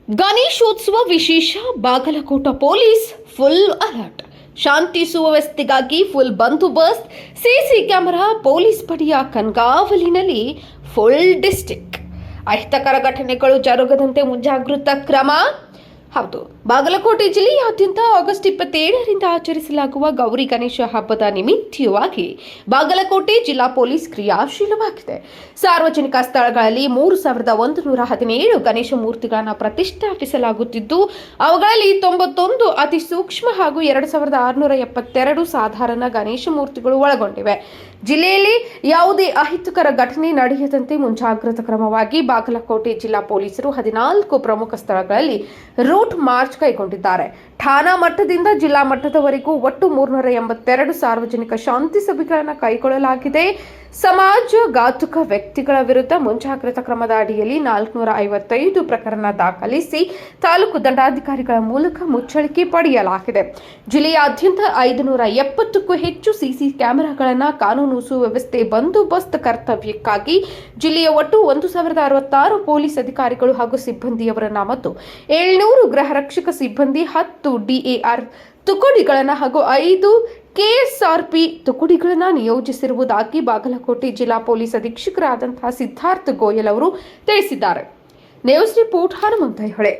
ಗಣೇಶೋತ್ಸವ ವಿಶೇಷ Bagalkot police full alert. ಶಾಂತಿ ಸುವ್ಯವಸ್ಥೆಗಾಗಿ full ಬಂದೋಬಸ್ತ್, CC camera, police ಪಡೆಯ ಕಣ್ಗಾವಲಿನಲ್ಲಿ ಫುಲ್ ಡಿಸ್ಟಿಕ್. ಅಹಿತಕರ ಘಟನೆಗಳು ಜರುಗದಂತೆ ಮುಂಜಾಗೃತಾ ಕ್ರಮ. ಹೌದು, ಬಾಗಲಕೋಟೆ ಜಿಲ್ಲೆಯಾದ್ಯಂತ ಆಗಸ್ಟ್ 27ರಿಂದ ಆಚರಿಸಲಾಗುವ ಗೌರಿ ಗಣೇಶ ಹಬ್ಬದ ನಿಮಿತ್ತವಾಗಿ ಬಾಗಲಕೋಟೆ ಜಿಲ್ಲಾ ಪೊಲೀಸ್ ಕ್ರಿಯಾಶೀಲವಾಗಿದೆ. ಸಾರ್ವಜನಿಕ ಸ್ಥಳಗಳಲ್ಲಿ 3117 ಗಣೇಶ ಮೂರ್ತಿಗಳನ್ನು ಪ್ರತಿಷ್ಠಾಪಿಸಲಾಗುತ್ತಿದ್ದು, ಅವುಗಳಲ್ಲಿ 91 ಅತಿ ಸೂಕ್ಷ್ಮ ಹಾಗೂ 2672 ಸಾಧಾರಣ ಗಣೇಶ ಮೂರ್ತಿಗಳು ಒಳಗೊಂಡಿವೆ. ಜಿಲ್ಲೆಯಲ್ಲಿ ಯಾವುದೇ ಅಹಿತಕರ ಘಟನೆ ನಡೆಯದಂತೆ ಮುಂಜಾಗ್ರತಾ ಕ್ರಮವಾಗಿ ಬಾಗಲಕೋಟೆ ಜಿಲ್ಲಾ ಪೊಲೀಸರು 14 ಪ್ರಮುಖ ಸ್ಥಳಗಳಲ್ಲಿ ರೂಟ್ ಮಾರ್ಚ್ ಕೈಗೊಂಡಿದ್ದಾರೆ. ಠಾಣಾ ಮಟ್ಟದಿಂದ ಜಿಲ್ಲಾ ಮಟ್ಟದವರೆಗೂ ಒಟ್ಟು 382 ಸಾರ್ವಜನಿಕ ಶಾಂತಿ ಸಭೆಗಳನ್ನು ಕೈಗೊಳ್ಳಲಾಗಿದೆ. ಸಮಾಜಘಾತುಕ ವ್ಯಕ್ತಿಗಳ ವಿರುದ್ಧ ಮುಂಜಾಗ್ರತಾ ಕ್ರಮದ ಅಡಿಯಲ್ಲಿ 455 ಪ್ರಕರಣ ದಾಖಲಿಸಿ ತಾಲೂಕು ದಂಡಾಧಿಕಾರಿಗಳ ಮೂಲಕ ಮುಚ್ಚಳಿಕೆ ಪಡೆಯಲಾಗಿದೆ. ಜಿಲ್ಲೆಯಾದ್ಯಂತ 570ಕ್ಕೂ ಹೆಚ್ಚು ಸಿಸಿ ಕ್ಯಾಮೆರಾಗಳನ್ನು ಕಾನೂನು ಸುವ್ಯವಸ್ಥೆ ಬಂದೋಬಸ್ತ್ ಕರ್ತವ್ಯಕ್ಕಾಗಿ ಜಿಲ್ಲೆಯ ಒಟ್ಟು 1066 ಪೊಲೀಸ್ ಅಧಿಕಾರಿಗಳು ಹಾಗೂ ಸಿಬ್ಬಂದಿಯವರನ್ನ ಮತ್ತು 700 ಗೃಹ ರಕ್ಷಕ ಸಿಬ್ಬಂದಿ, 10 DAR ತುಕಡಿಗಳನ್ನು ಹಾಗೂ 5 KSRP ತುಕಡಿಗಳನ್ನು ನಿಯೋಜಿಸಿರುವುದಾಗಿ ಬಾಗಲಕೋಟೆ ಜಿಲ್ಲಾ ಪೊಲೀಸ್ ಅಧೀಕ್ಷಕರಾದಂತಹ ಸಿದ್ಧಾರ್ಥ ಗೋಯಲ್ ಅವರು ತಿಳಿಸಿದ್ದಾರೆ. ನ್ಯೂಸ್ ರಿಪೋರ್ಟ್ ಹನುಮಂತಯ್ಯ ಹೊಳೆ.